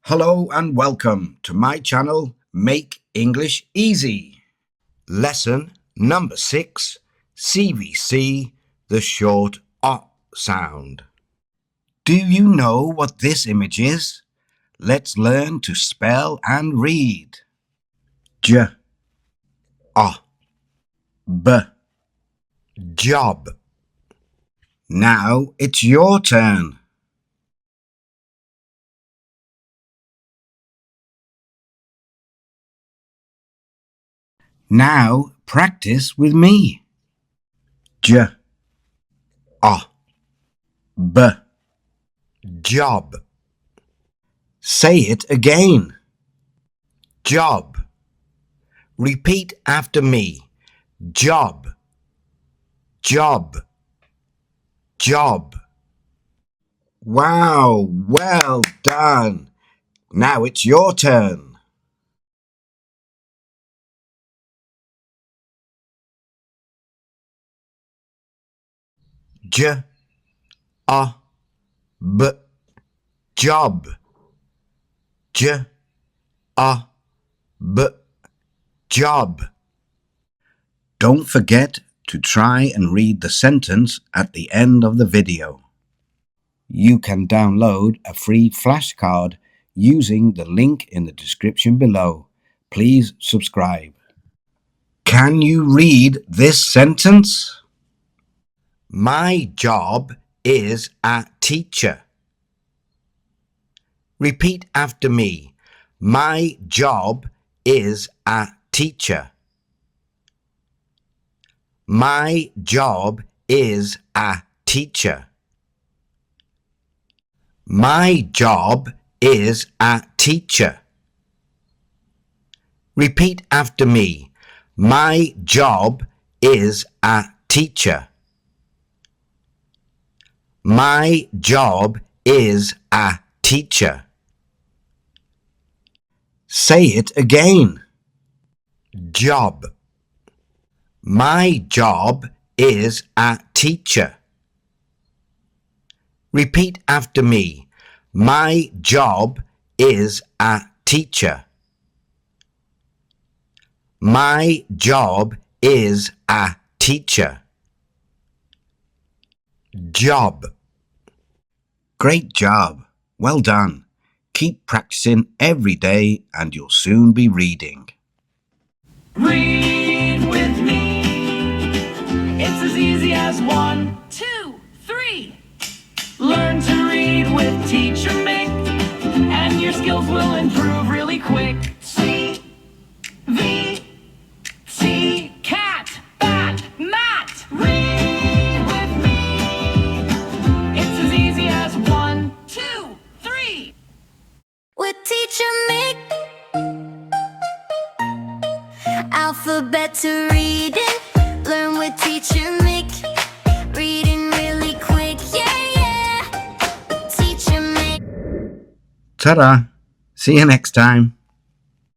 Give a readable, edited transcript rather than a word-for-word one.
Hello and welcome to my channel, Make English Easy. Lesson number 6, CVC, the short O sound. Do you know what this image is? Let's learn to spell and read. J, O, B, job. Now it's your turn. Now practice with me. J, O, B, job. Say it again. Job. Repeat after me. Job, job, job. Wow, well done. Now it's your turn. J, O, B, job. J, O, B, job. Don't forget to try and read the sentence at the end of the video. You can download a free flashcard using the link in the description below. Please subscribe. Can you read this sentence? My job is a teacher. Repeat after me. My job is a teacher. My job is a teacher. My job is a teacher. Repeat after me. My job is a teacher. My job is a teacher. Say it again. Job. My job is a teacher. Repeat after me. My job is a teacher. My job is a teacher. Job. Great job. Well done. Keep practicing every day and you'll soon be reading. Read with me. It's as easy as 1, 2, 3. Learn to read with Teacher Mick, and your skills will improve really quick. C, V, T, cat, bat, mat. Read with me. It's as easy as 1, 2, 3. With Teacher Mick, alphabet to reading. Learn with Teacher Mick, reading really quick, yeah. Teacher Mick. Ta-da! See you next time.